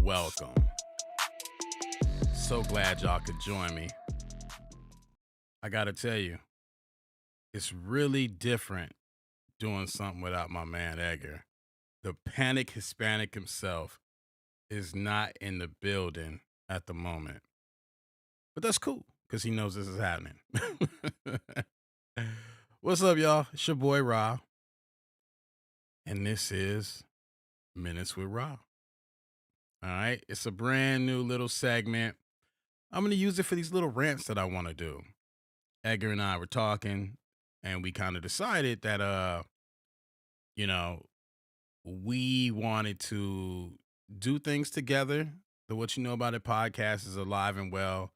Welcome. So glad y'all could join me. I gotta tell you, it's really different doing something without my man Edgar. The panic Hispanic himself is not in the building at the moment. But that's cool, because he knows this is happening. What's up, y'all? It's your boy Ra. And this is Minutes with Ra. All right. It's a brand new little segment. I'm going to use it for these little rants that I want to do. Edgar and I were talking, and we kind of decided that, we wanted to do things together. The What You Know About It podcast is alive and well.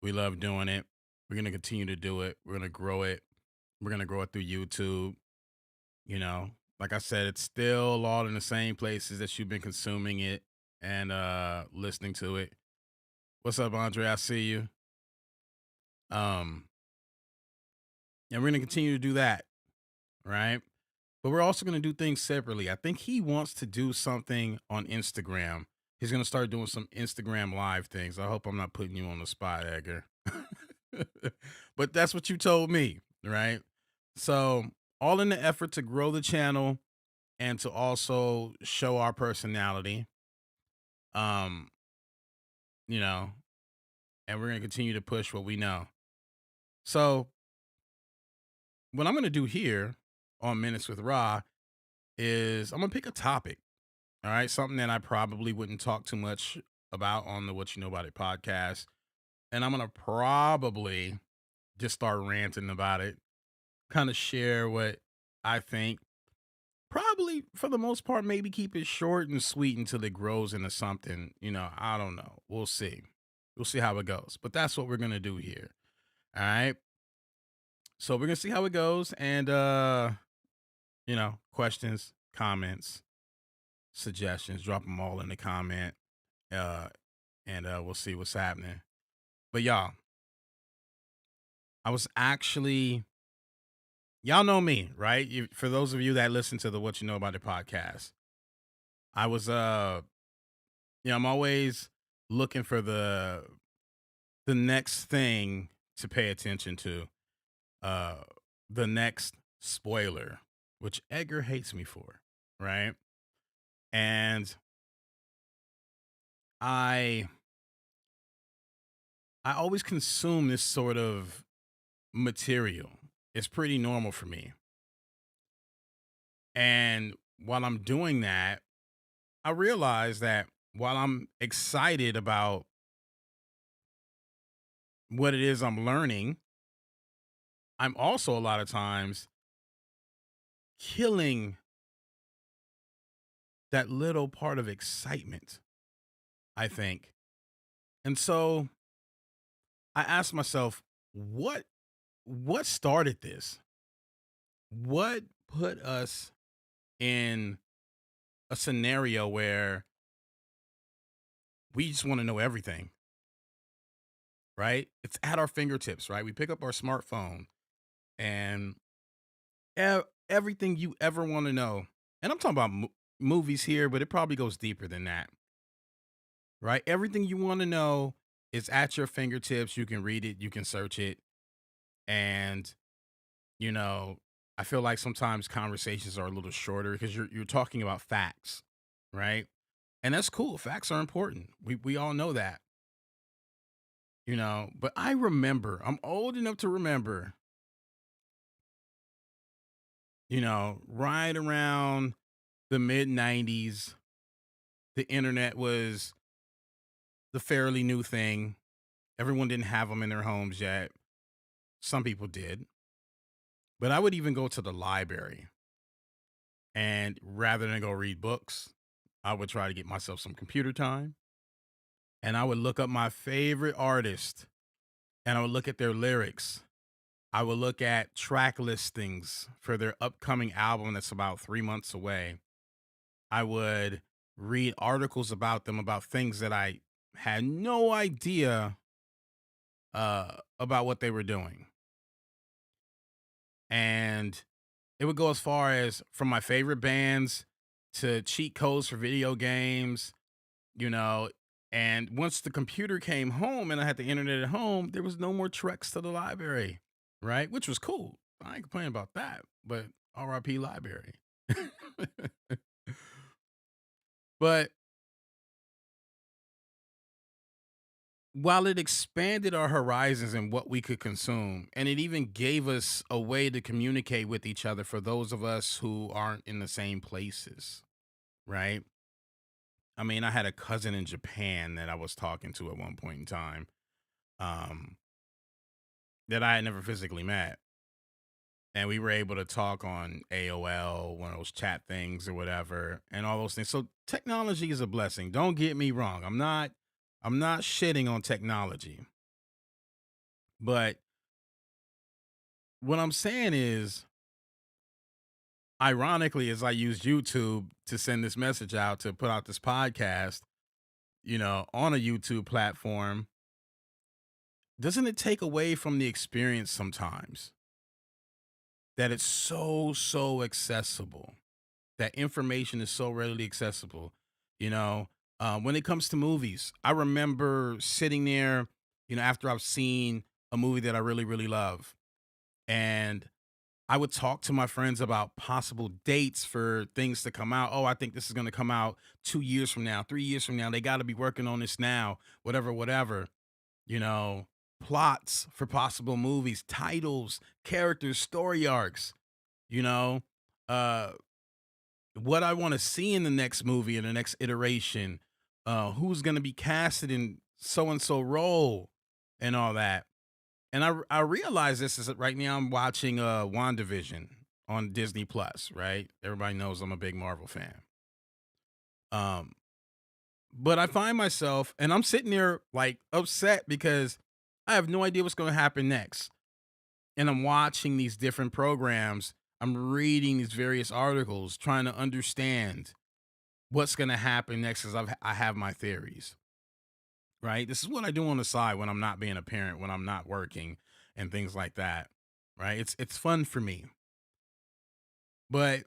We love doing it. We're going to continue to do it. We're going to grow it. We're going to grow it through YouTube. Like I said, it's still all in the same places that you've been consuming it and listening to it. What's up, Andre? I see you. And we're going to continue to do that, right? But we're also going to do things separately. I think he wants to do something on Instagram. He's going to start doing some Instagram live things. I hope I'm not putting you on the spot, Edgar. But that's what you told me, right? So all in the effort to grow the channel and to also show our personality, and we're going to continue to push what we know. So what I'm going to do here on Minutes with Ra is I'm going to pick a topic, all right? Something that I probably wouldn't talk too much about on the What You Know About It podcast. And I'm going to probably just start ranting about it, kind of share what I think. Probably, for the most part, maybe keep it short and sweet until it grows into something, I don't know. We'll see. We'll see how it goes. But that's what we're going to do here. All right. So we're going to see how it goes. And, questions, comments, suggestions, drop them all in the comment. And we'll see what's happening. But y'all, I was actually... Y'all know me, right? For those of you that listen to the What You Know About It podcast, I was, I'm always looking for the next thing to pay attention to, the next spoiler, which Edgar hates me for, right? And I always consume this sort of material. It's pretty normal for me. And while I'm doing that, I realize that while I'm excited about what it is I'm learning, I'm also a lot of times killing that little part of excitement, I think. And so I asked myself, what started this? What put us in a scenario where we just want to know everything, right? It's at our fingertips, right? We pick up our smartphone and everything you ever want to know. And I'm talking about movies here, but it probably goes deeper than that, right? Everything you want to know is at your fingertips. You can read it, you can search it. And, I feel like sometimes conversations are a little shorter because you're talking about facts, right? And that's cool. Facts are important. We all know that. But I'm old enough to remember right around the mid 90s, the internet was the fairly new thing. Everyone didn't have them in their homes yet. Some people did. But I would even go to the library, and rather than go read books, I would try to get myself some computer time, and I would look up my favorite artist, and I would look at their lyrics. I would look at track listings for their upcoming album that's about 3 months away. I would read articles about them, about things that I had no idea about what they were doing. And it would go as far as from my favorite bands to cheat codes for video games, you know. And once the computer came home and I had the internet at home, there was no more treks to the library, right? Which was cool. I ain't complaining about that, but RIP library. But while it expanded our horizons and what we could consume, and it even gave us a way to communicate with each other for those of us who aren't in the same places, right? I mean, I had a cousin in Japan that I was talking to at one point in time, um, that I had never physically met. And we were able to talk on AOL, one of those chat things or whatever, and all those things. So technology is a blessing. Don't get me wrong. I'm not shitting on technology. But what I'm saying is, ironically, as I use YouTube to send this message out to put out this podcast, on a YouTube platform, doesn't it take away from the experience sometimes that it's so accessible? That information is so readily accessible. You know, when it comes to movies, I remember sitting there, after I've seen a movie that I really love, and I would talk to my friends about possible dates for things to come out. Oh, I think this is going to come out 2 years from now, 3 years from now. They got to be working on this now, whatever, you know, plots for possible movies, titles, characters, story arcs, you know, uh, what I want to see in the next movie, in the next iteration, who's going to be casted in so and so role and all that. And I realize this is right now I'm watching WandaVision on Disney Plus, right? Everybody knows I'm a big Marvel fan. Um, but I find myself and I'm sitting there like upset because I have no idea what's going to happen next. And I'm watching these different programs. I'm reading these various articles, trying to understand what's going to happen next because I have my theories, right? This is what I do on the side when I'm not being a parent, when I'm not working and things like that, right? It's fun for me. But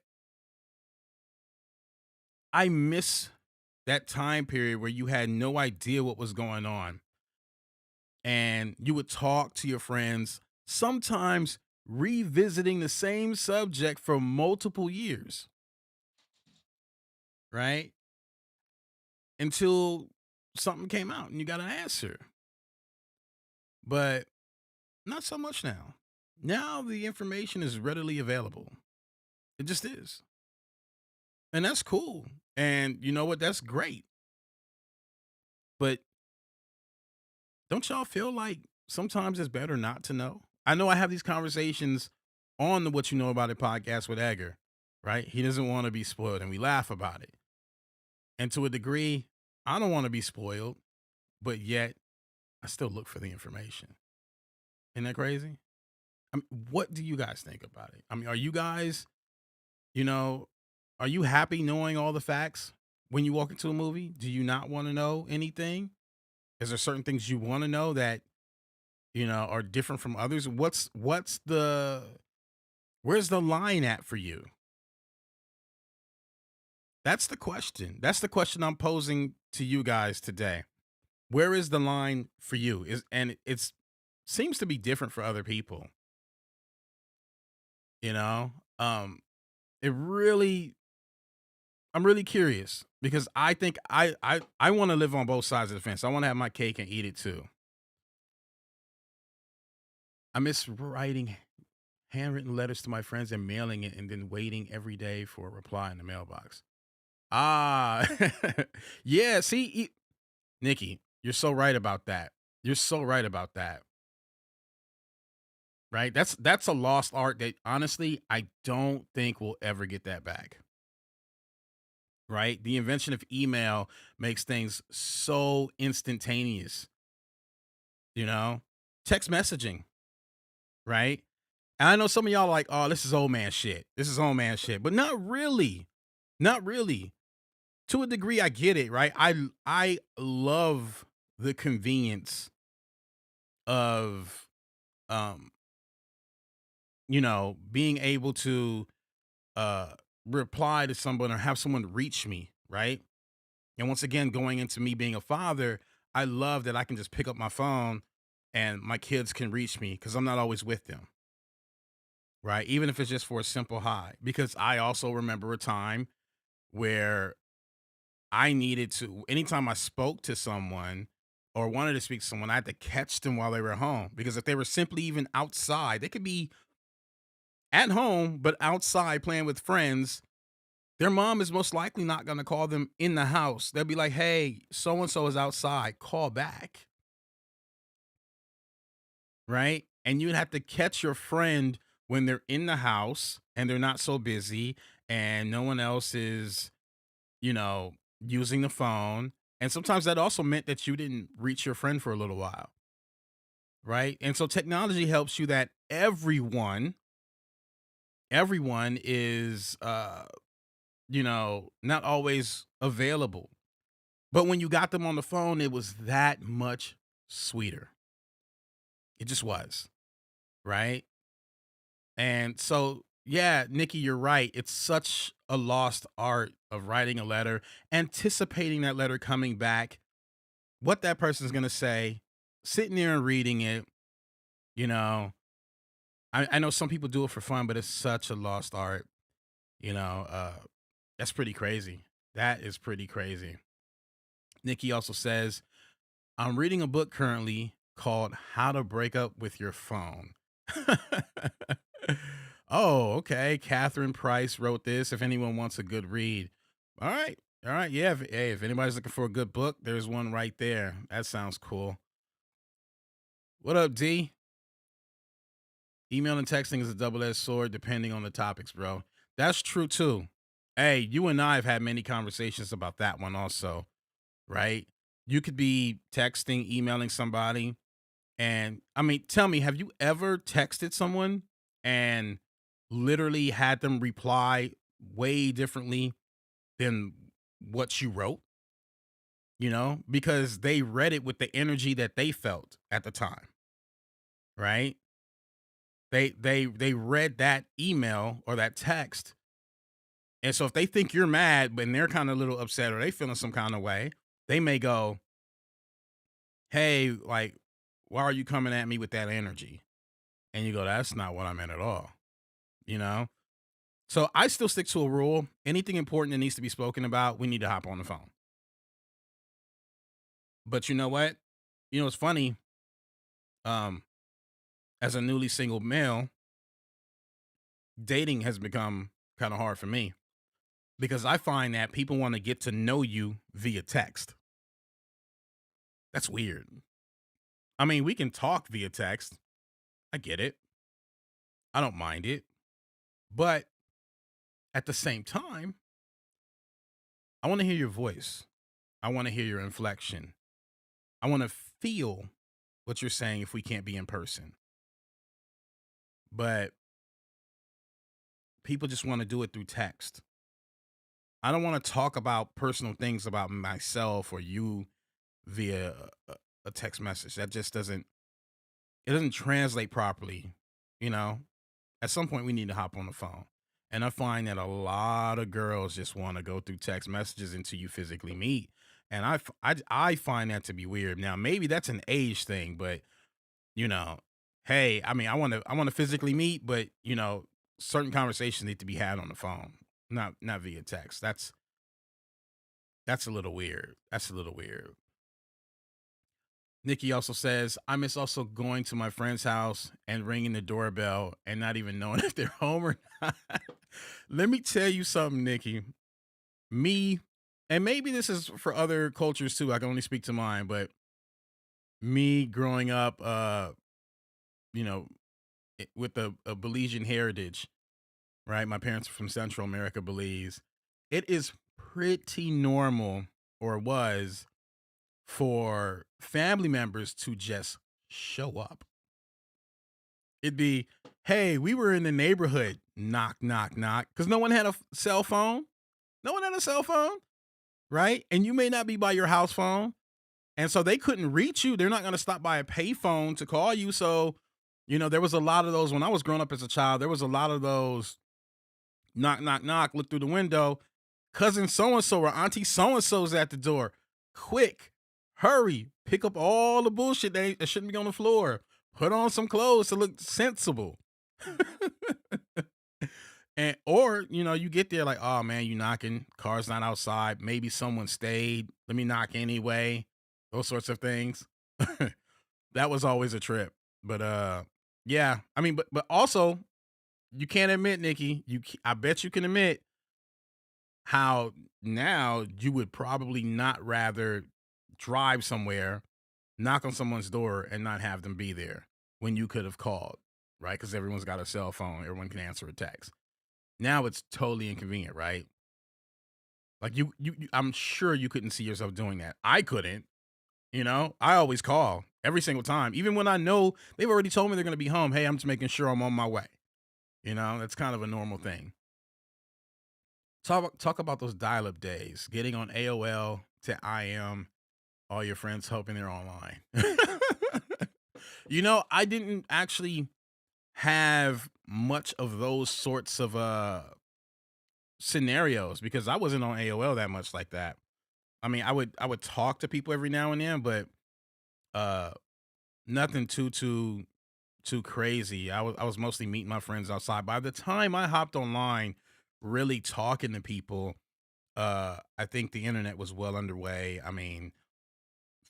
I miss that time period where you had no idea what was going on and you would talk to your friends, sometimes revisiting the same subject for multiple years, right? Until something came out and you got an answer. But not so much now. Now the information is readily available. It just is. And that's cool. And you know what? That's great. But don't y'all feel like sometimes it's better not to know? I know I have these conversations on the What You Know About It podcast with Edgar, right? He doesn't want to be spoiled and we laugh about it. And to a degree, I don't want to be spoiled, but yet I still look for the information. Isn't that crazy? I mean, what do you guys think about it? I mean, are you guys, you know, are you happy knowing all the facts when you walk into a movie? Do you not want to know anything? Is there certain things you want to know that, are different from others? Where's the line at for you? That's the question. That's the question I'm posing to you guys today. Where is the line for you? It's seems to be different for other people, you know? It really I'm really curious because I think I want to live on both sides of the fence. I want to have my cake and eat it too. I miss writing Handwritten letters to my friends and mailing it and then waiting every day for a reply in the mailbox. Ah, yeah. See, Nikki, you're so right about that. You're so right about that. Right? That's a lost art that honestly I don't think we'll ever get that back. Right? The invention of email makes things so instantaneous, you know? Text messaging, right? And I know some of y'all are like, "Oh, this is old man shit. This is old man shit." But not really. Not really. To a degree I get it, right? I love the convenience of um, being able to uh reply to someone or have someone reach me, right? And once again, going into me being a father, I love that I can just pick up my phone and my kids can reach me because I'm not always with them, right? Even if it's just for a simple hi. Because I also remember a time where I needed to, anytime I spoke to someone or wanted to speak to someone, I had to catch them while they were home. Because if they were simply even outside, they could be at home, but outside playing with friends. Their mom is most likely not gonna call them in the house. They'll be like, "Hey, so and so is outside, call back." Right? And you'd have to catch your friend when they're in the house and they're not so busy and no one else is, using the phone. And sometimes that also meant that you didn't reach your friend for a little while, right? And so technology helps you that everyone is not always available. But when you got them on the phone, it was that much sweeter. It just was, right? And so, yeah, Nikki, you're right. It's such a lost art of writing a letter, anticipating that letter coming back, what that person's going to say, sitting there and reading it. You know, I know some people do it for fun, but it's such a lost art. You know, that's pretty crazy. That is pretty crazy. Nikki also says, I'm reading a book currently called How to Break Up with Your Phone. Oh, okay. Catherine Price wrote this. If anyone wants a good read. All right. All right. Yeah. If anybody's looking for a good book, there's one right there. That sounds cool. What up, D? Email and texting is a double edged sword depending on the topics, bro. That's true too. Hey, you and I have had many conversations about that one also, right? You could be texting, emailing somebody. And I mean, tell me, have you ever texted someone and literally had them reply way differently than what you wrote? Because they read it with the energy that they felt at the time, right? They read that email or that text. And so if they think you're mad, but they're kind of a little upset or they feeling some kind of way, they may go, "Hey, like, why are you coming at me with that energy?" And you go, "That's not what I meant at all." You know? So I still stick to a rule. Anything important that needs to be spoken about, we need to hop on the phone. But you know what? It's funny. Um, as a newly single male, dating has become kind of hard for me because I find that people want to get to know you via text. That's weird. I mean, we can talk via text. I get it. I don't mind it. But at the same time, I want to hear your voice. I want to hear your inflection. I want to feel what you're saying if we can't be in person. But people just want to do it through text. I don't want to talk about personal things about myself or you via a text message. That just doesn't translate properly. You know, at some point we need to hop on the phone. And I find that a lot of girls just want to go through text messages until you physically meet. And I find that to be weird. Now, maybe that's an age thing, but you know, hey, I mean, I want to physically meet, but certain conversations need to be had on the phone, not via text. That's a little weird. That's a little weird. Nikki also says, I miss also going to my friend's house and ringing the doorbell and not even knowing if they're home or not. Let me tell you something, Nikki. Me, and maybe this is for other cultures too. I can only speak to mine, but me growing up, you know, with a Belizean heritage, right? My parents are from Central America, Belize. It is pretty normal, or was, for family members to just show up. It'd be, hey, we were in the neighborhood. Knock, knock, knock. Because no one had a cell phone. No one had a cell phone, right? And you may not be by your house phone. And so they couldn't reach you. They're not going to stop by a payphone to call you. So, there was a lot of those when I was growing up as a child. There was a lot of those knock, knock, knock, look through the window. Cousin so and so or auntie so and so's at the door. Quick, hurry, pick up all the bullshit that shouldn't be on the floor. Put on some clothes to look sensible. And or, you get there like, oh man, you knocking, car's not outside, maybe someone stayed. Let me knock anyway. Those sorts of things. That was always a trip. But yeah, I mean, but also you can't admit, Nikki, I bet you can admit how now you would probably not rather drive somewhere, knock on someone's door, and not have them be there when you could have called, right? Because everyone's got a cell phone, everyone can answer a text. Now it's totally inconvenient, right? Like I'm sure you couldn't see yourself doing that. I couldn't. I always call every single time, even when I know they've already told me they're going to be home. Hey, I'm just making sure I'm on my way. That's kind of a normal thing. Talk about those dial-up days, getting on AOL to IM, all your friends hoping they're online. I didn't actually have much of those sorts of scenarios because I wasn't on AOL that much like that. I mean, I would talk to people every now and then, but uh nothing too crazy. I was mostly meeting my friends outside. By the time I hopped online really talking to people, I think the internet was well underway. I mean,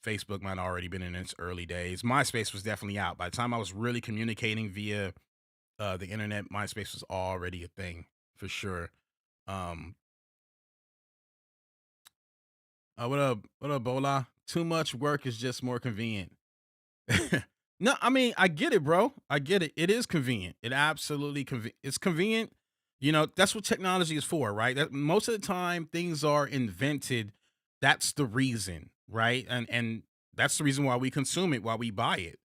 Facebook might already been in its early days. MySpace was definitely out. By the time I was really communicating via the internet, MySpace was already a thing for sure. Um, what up, Bola? Too much work is just more convenient. No, I mean, I get it, bro. I get it. It is convenient. It absolutely it's convenient. That's what technology is for, right? That most of the time things are invented, that's the reason, right? And that's the reason why we consume it, why we buy it,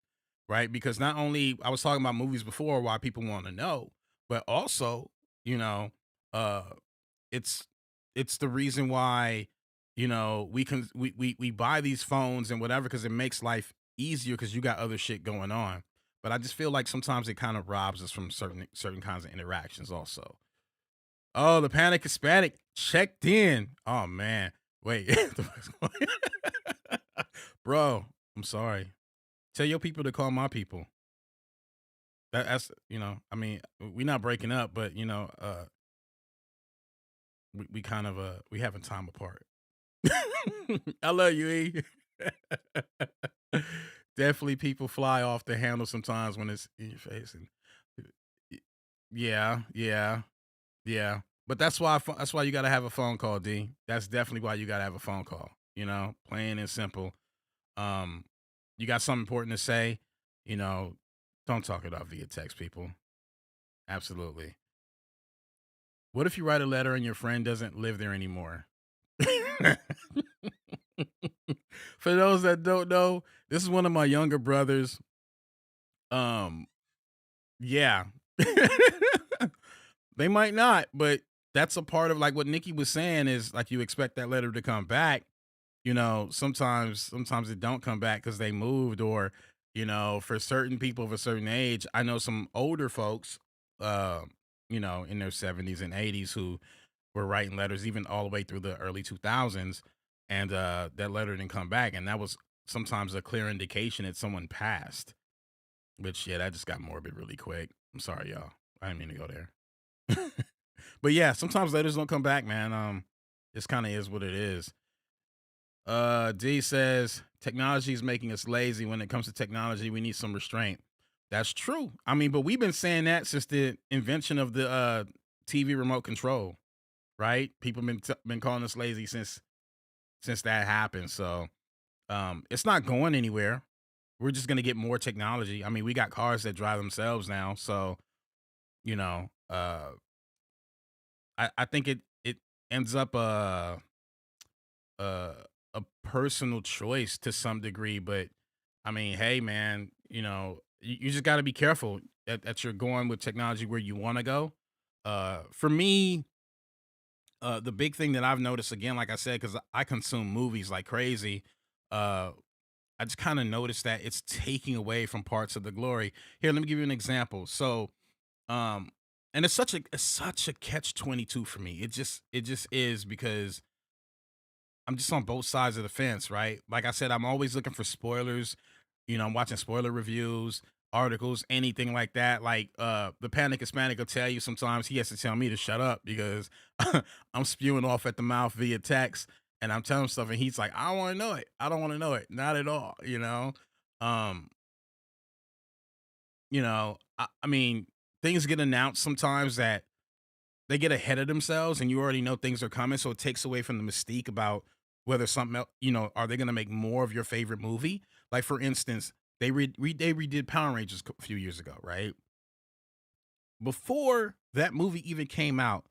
right? Because not only I was talking about movies before why people want to know, but also, you know, uh it's it's the reason why we buy these phones and whatever because it makes life easier because you got other shit going on. But I just feel like sometimes it kind of robs us from certain kinds of interactions also. Oh, the panic Hispanic checked in. Oh man. Wait. Bro, I'm sorry. Tell your people to call my people. That's I mean, we're not breaking up, but we kind of we having time apart. I love you, E. Definitely people fly off the handle sometimes when it's in your face. And y- yeah, yeah, yeah. But that's why you got to have a phone call, D. That's definitely why you got to have a phone call. Plain and simple. Um, you got something important to say, you know, don't talk it out via text, people. Absolutely. What if you write a letter and your friend doesn't live there anymore? For those that don't know, this is one of my younger brothers. Um, yeah. They might not, but that's a part of like what Nikki was saying is like you expect that letter to come back. Sometimes it don't come back because they moved or, for certain people of a certain age, I know some older folks, uh, in their 70s and 80s who were writing letters even all the way through the early 2000s and that letter didn't come back and that was sometimes a clear indication that someone passed, which yeah, that just got morbid really quick. I'm sorry y'all, I didn't mean to go there. But yeah, sometimes letters don't come back, man. This kind of is what it is. D says technology is making us lazy. When it comes to technology, we need some restraint. That's true. I mean, but we've been saying that since the invention of the TV remote control, right? People been calling us lazy since that happened. So it's not going anywhere. We're just gonna get more technology. I mean, we got cars that drive themselves now. So you know, I think it ends up a a personal choice to some degree, but I mean, hey man, you just got to be careful that you're going with technology where you want to go. For me, the big thing that I've noticed again, like I said, because I consume movies like crazy, uh, I just kind of noticed that it's taking away from parts of the glory. Here, let me give you an example. So, um, and it's such a catch 22 for me. It just is because I'm just on both sides of the fence, right? Like I said, I'm always looking for spoilers. I'm watching spoiler reviews, articles, anything like that. Like the Panic Hispanic will tell you sometimes he has to tell me to shut up because I'm spewing off at the mouth via text and I'm telling him stuff and he's like, I don't want to know it. I don't want to know it. Not at all. Um, I mean, things get announced sometimes that they get ahead of themselves and you already know things are coming, so it takes away from the mystique about whether something else, are they gonna make more of your favorite movie? Like, for instance, they redid Power Rangers a few years ago, right? Before that movie even came out,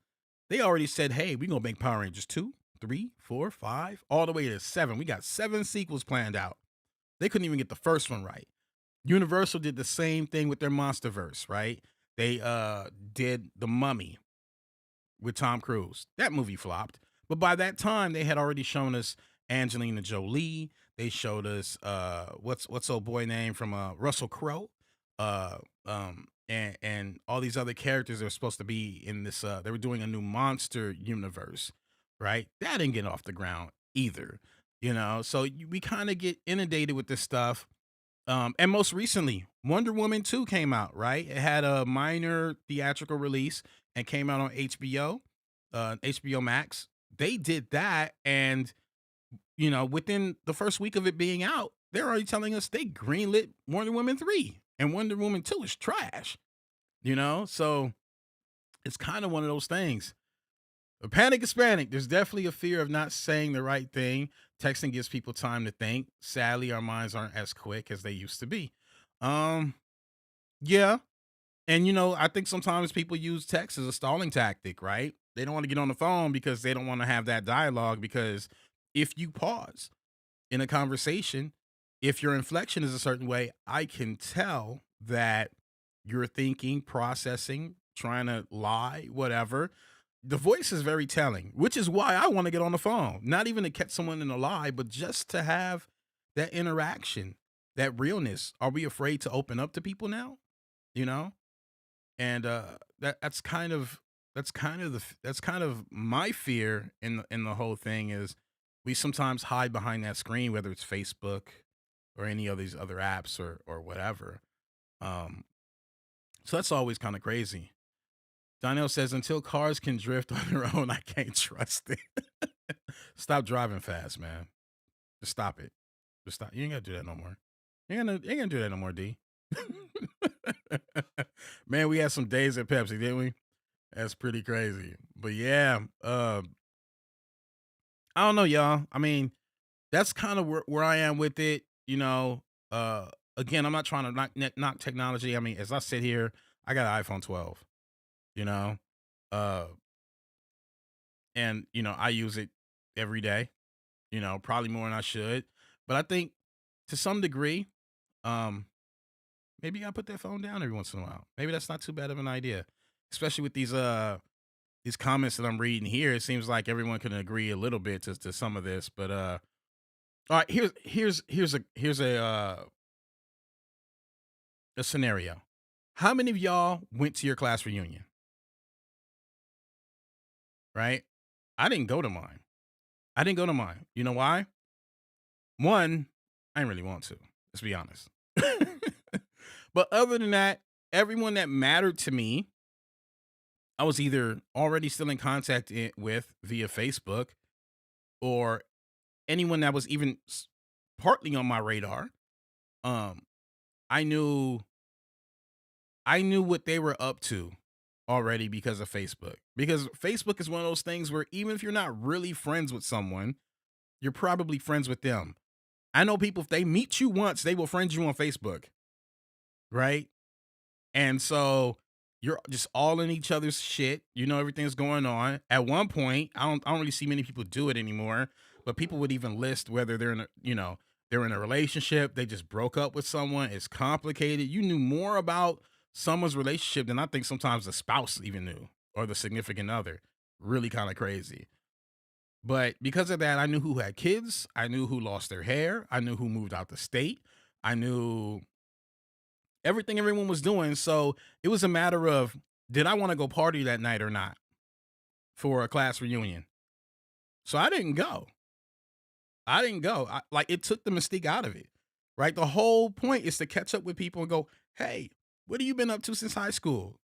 they already said, "Hey, we're gonna make Power Rangers 2, 3, 4, 5, all the way to 7. We got 7 sequels planned out." They couldn't even get the first one right. Universal did the same thing with their MonsterVerse, right? They did The Mummy with Tom Cruise. That movie flopped. But by that time, they had already shown us Angelina Jolie. They showed us what's old boy name from Russell Crowe, and all these other characters that were supposed to be in this. They were doing a new monster universe, right? That didn't get off the ground either, So we kind of get inundated with this stuff. And most recently, Wonder Woman 2 came out, right? It had a minor theatrical release and came out on HBO, HBO Max. They did that, and within the first week of it being out, they're already telling us they greenlit Wonder Woman 3, and Wonder Woman 2 is trash. So it's kind of one of those things. A panic is panic. There's definitely a fear of not saying the right thing. Texting gives people time to think. Sadly, our minds aren't as quick as they used to be. Um, yeah. And I think sometimes people use text as a stalling tactic, right? They don't want to get on the phone because they don't want to have that dialogue. Because if you pause in a conversation, if your inflection is a certain way, I can tell that you're thinking, processing, trying to lie, whatever. The voice is very telling, which is why I want to get on the phone. Not even to catch someone in a lie, but just to have that interaction, that realness. Are we afraid to open up to people now? You know? And that's kind of my fear in the whole thing is we sometimes hide behind that screen, whether it's Facebook or any of these other apps or whatever. Um, so that's always kind of crazy. Donnell says, until cars can drift on their own, I can't trust it. Stop driving fast, man. Just stop it. Just stop. You ain't gotta do that no more. You ain't gonna do that no more, D. Man, we had some days at Pepsi, didn't we? That's pretty crazy. But yeah, I don't know, y'all. I mean, that's kind of where I am with it. Uh, again, I'm not trying to knock technology. I mean, as I sit here, I got an iPhone 12. You know, uh, and I use it every day. Probably more than I should. But I think to some degree, um, maybe I put that phone down every once in a while. Maybe that's not too bad of an idea, especially with these comments that I'm reading here. It seems like everyone can agree a little bit to some of this. But all right, here's a scenario. How many of y'all went to your class reunion? Right? I didn't go to mine. I didn't go to mine. You know why? One, I didn't really want to. Let's be honest. But other than that, everyone that mattered to me, I was either already still in contact with via Facebook, or anyone that was even partly on my radar, um, I knew I knew what they were up to already because of Facebook. Because Facebook is one of those things where even if you're not really friends with someone, you're probably friends with them. I know people, if they meet you once, they will friend you on Facebook, right? And so you're just all in each other's shit. You know everything's going on. At one point, I don't really see many people do it anymore, but people would even list whether they're in a, they're in a relationship, they just broke up with someone, it's complicated. You knew more about someone's relationship than I think sometimes the spouse even knew or the significant other. Really kind of crazy. But because of that, I knew who had kids, I knew who lost their hair, I knew who moved out the state. I knew everything everyone was doing. So it was a matter of, did I want to go party that night or not for a class reunion? So I didn't go. I didn't go. Like it took the mystique out of it, right? The whole point is to catch up with people and go, hey, what have you been up to since high school?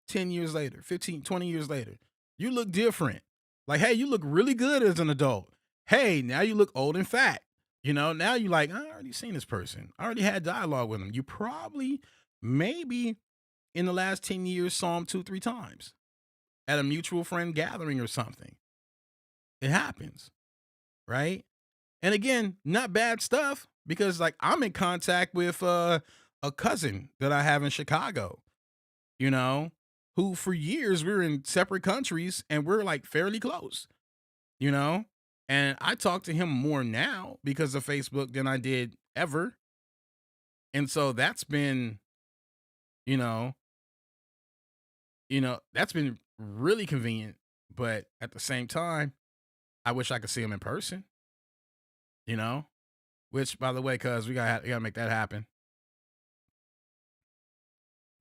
10 years later, 15, 20 years later. You look different. Like, hey, you look really good as an adult. Hey, now you look old and fat. Now you like, I already seen this person. I already had dialogue with him. You probably, maybe in the last 10 years saw him 2, 3 times at a mutual friend gathering or something. It happens, right? And again, not bad stuff because like I'm in contact with a cousin that I have in Chicago, you know, who for years we were in separate countries and we're like fairly close, you know? And I talk to him more now because of Facebook than I did ever. And so that's been, you know, that's been really convenient, but at the same time, I wish I could see him in person, you know? Which by the way, cuz we gotta make that happen.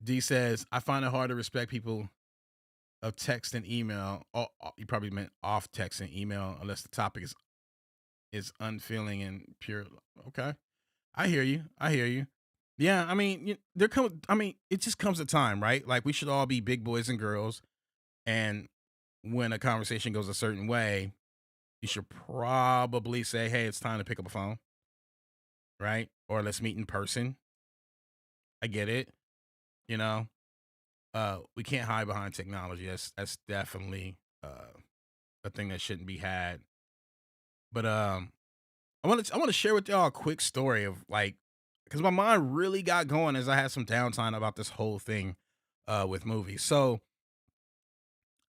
D says, I find it hard to respect people of text and email. Oh, you probably meant off text and email unless the topic is unfeeling and pure. Okay. I hear you. I hear you. Yeah, I mean, it just comes a time, right? Like we should all be big boys and girls, and when a conversation goes a certain way, you should probably say, "Hey, it's time to pick up a phone," right? Or let's meet in person. I get it. You know, we can't hide behind technology. That's definitely a thing that shouldn't be had. But I want to share with y'all a quick story of like, because my mind really got going as I had some downtime about this whole thing with movies. So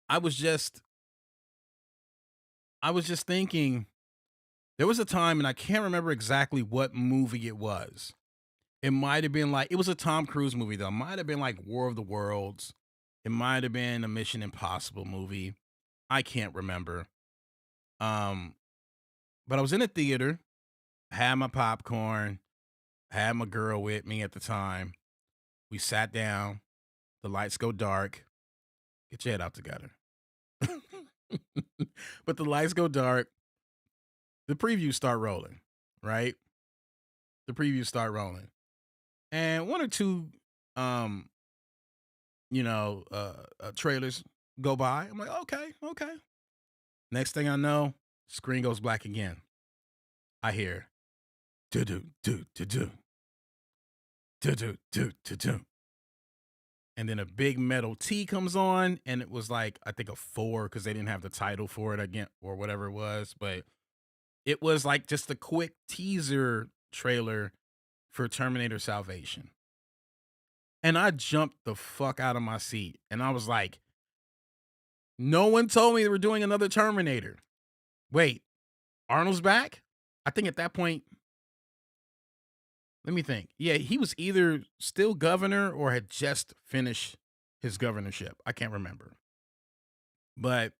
I was just I was just thinking there was a time and I can't remember exactly what movie it was. It might have been like it was a Tom Cruise movie though. It might have been like War of the Worlds. It might have been a Mission Impossible movie. I can't remember. Um, but I was in a theater, had my popcorn, had my girl with me at the time. We sat down, the lights go dark. Get your head out together. But the lights go dark, the previews start rolling, right? The previews start rolling. And one or two um, trailers go by. I'm like, okay, okay. Next thing I know, screen goes black again. I hear do do do do do do do do do do. And then a big metal T comes on, and it was like I think a 4 because they didn't have the title for it again or whatever it was, but it was like just a quick teaser trailer for Terminator Salvation. And I jumped the fuck out of my seat, and I was like, "No one told me they were doing another Terminator. Wait, Arnold's back?" I think at that point, let me think. Yeah, he was either still governor or had just finished his governorship. I can't remember. But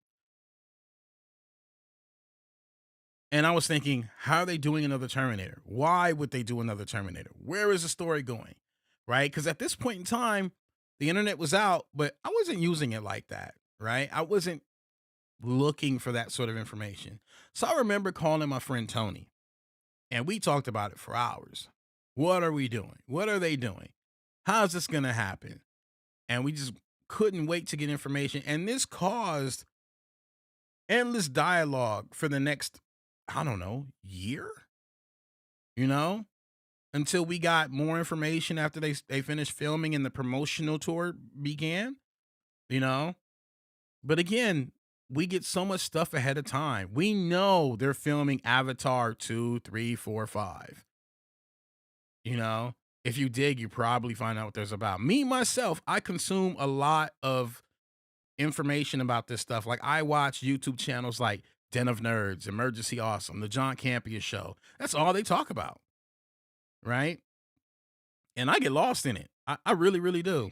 and I was thinking, how are they doing another Terminator? Why would they do another Terminator? Where is the story going? Right? Because at this point in time, the internet was out, but I wasn't using it like that. Right? I wasn't looking for that sort of information. So I remember calling my friend Tony, and we talked about it for hours. What are we doing? What are they doing? How's this going to happen? And we just couldn't wait to get information. And this caused endless dialogue for the next I don't know, year, you know, until we got more information after they finished filming and the promotional tour began, you know. But again, we get so much stuff ahead of time. We know they're filming Avatar 2, 3, 4, 5. You know, if you dig, you probably find out what there's about. Me, myself, I consume a lot of information about this stuff. Like I watch YouTube channels like Den of Nerds, Emergency Awesome, the John Campea Show. That's all they talk about, right? And I get lost in it. I really, really do.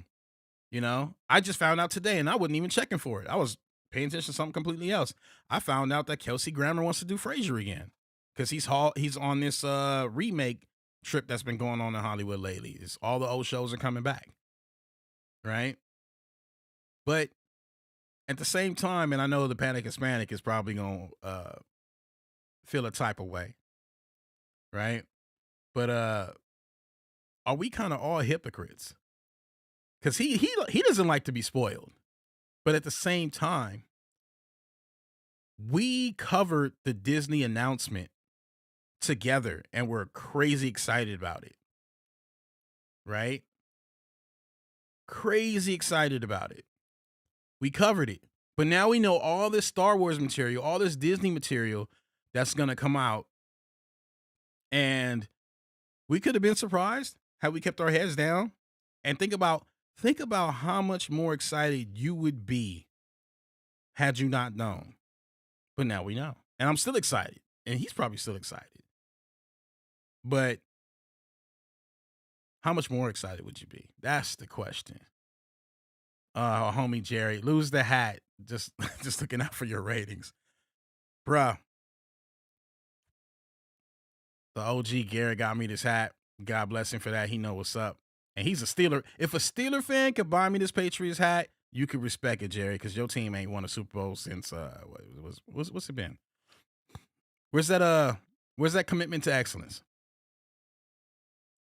You know, I just found out today and I wasn't even checking for it. I was paying attention to something completely else. I found out that Kelsey Grammer wants to do Frasier again because he's on this remake trip that's been going on in Hollywood lately. It's all the old shows are coming back, right? But at the same time, and I know the Panic Hispanic is probably gonna feel a type of way, right? But are we kind of all hypocrites? Because he doesn't like to be spoiled, but at the same time, we covered the Disney announcement together and we're crazy excited about it, right? Crazy excited about it. We covered it. But now we know all this Star Wars material, all this Disney material that's going to come out. And we could have been surprised had we kept our heads down. And think about how much more excited you would be had you not known. But now we know. And I'm still excited. And he's probably still excited. But how much more excited would you be? That's the question. Homie Jerry, lose the hat. Just just looking out for your ratings. Bruh, the OG Garrett got me this hat. God bless him for that. He know what's up. And he's a Steeler. If a Steeler fan could buy me this Patriots hat, you could respect it, Jerry, because your team ain't won a Super Bowl since what's it been? Where's that commitment to excellence?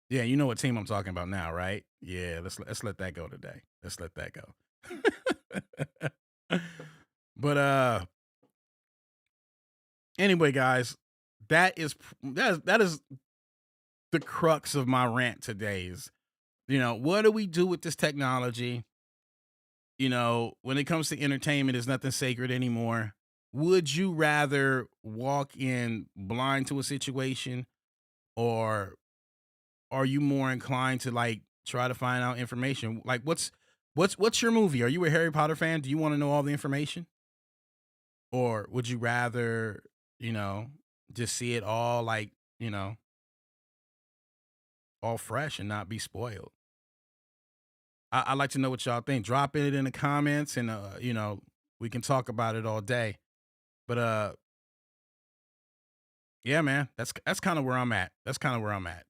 Yeah, you know what team I'm talking about now, right? Yeah, let's let that go today. Let's let that go. But anyway, guys, that is the crux of my rant today is, what do we do with this technology? When it comes to entertainment, there's nothing sacred anymore. Would you rather walk in blind to a situation, or are you more inclined to like try to find out information? Like what's your movie? Are you a Harry Potter fan? Do you want to know all the information? Or would you rather, you know, just see it all like, all fresh and not be spoiled? I'd like to know what y'all think. Drop it in the comments and we can talk about it all day. But yeah, man, that's kind of where I'm at. That's kind of where I'm at.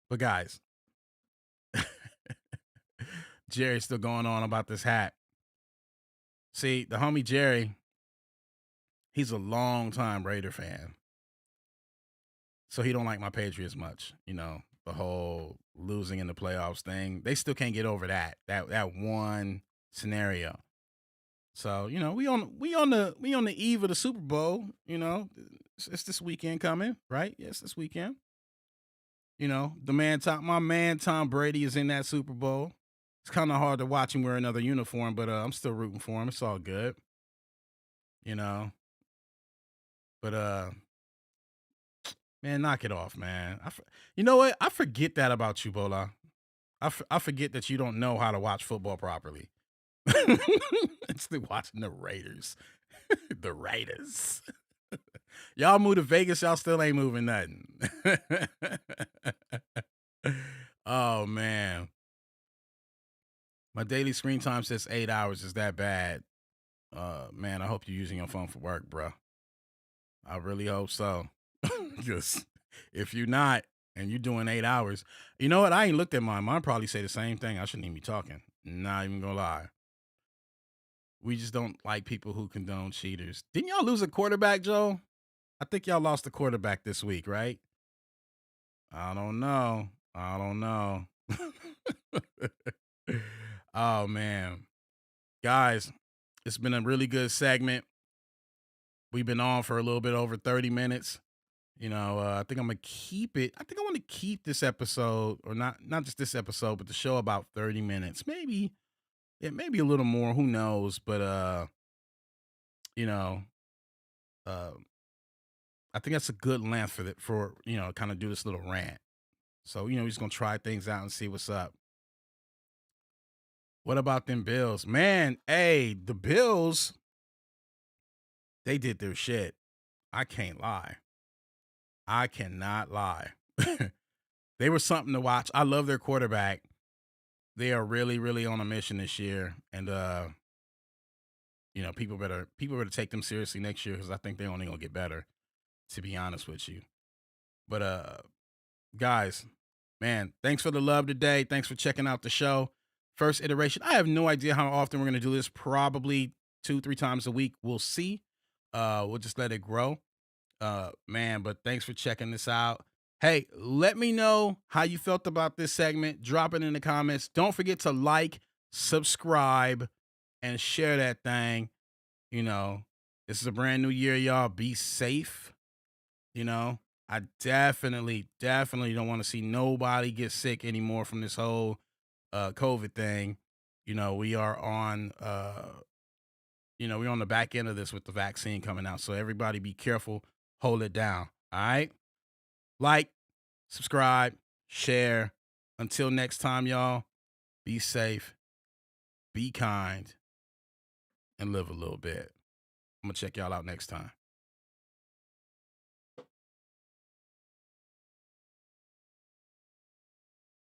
But guys, Jerry's still going on about this hat. See, the homie Jerry, he's a long time Raider fan. So he don't like my Patriots much, the whole losing in the playoffs thing. They still can't get over that one scenario. So, we on the eve of the Super Bowl, it's this weekend coming, right? Yes, this weekend. My man Tom Brady is in that Super Bowl. It's kind of hard to watch him wear another uniform, but I'm still rooting for him. It's all good, you know. But man, knock it off, man. You know what? I forget that about you, Bola. I forget that you don't know how to watch football properly. Still watching the Raiders. The Raiders. Y'all moved to Vegas, y'all still ain't moving nothing. Oh man. My daily screen time says 8 hours. Is that bad? Man, I hope you're using your phone for work, bro. I really hope so. Because if you're not and you're doing 8 hours, you know what? I ain't looked at mine. Mine probably say the same thing. I shouldn't even be talking. Not even gonna lie. We just don't like people who condone cheaters. Didn't y'all lose a quarterback, Joe? I think y'all lost a quarterback this week, right? I don't know. I don't know. Oh man. Guys, it's been a really good segment. We've been on for a little bit over 30 minutes. I think I'm gonna keep it. I think I want to keep this episode, or not just this episode, but the show about 30 minutes. Maybe, yeah, maybe a little more. Who knows? But you know, uh, I think that's a good length for kind of do this little rant. So we're just gonna try things out and see what's up. What about them Bills, man? Hey, the Bills, they did their shit. I can't lie. I cannot lie. They were something to watch. I love their quarterback. They are really, really on a mission this year, and people better take them seriously next year because I think they're only gonna get better. To be honest with you, but guys, man, thanks for the love today. Thanks for checking out the show. First iteration. I have no idea how often we're gonna do this. Probably 2, 3 times a week. We'll see. We'll just let it grow. Man, but thanks for checking this out. Hey, let me know how you felt about this segment. Drop it in the comments. Don't forget to like, subscribe, and share that thing. You know, this is a brand new year, y'all. Be safe. You know, I definitely don't want to see nobody get sick anymore from this whole COVID thing. We are on we're on the back end of this with the vaccine coming out. So everybody be careful, hold it down. All right. Like, subscribe, share. Until next time, y'all, be safe, be kind, and live a little bit. I'm gonna check y'all out next time.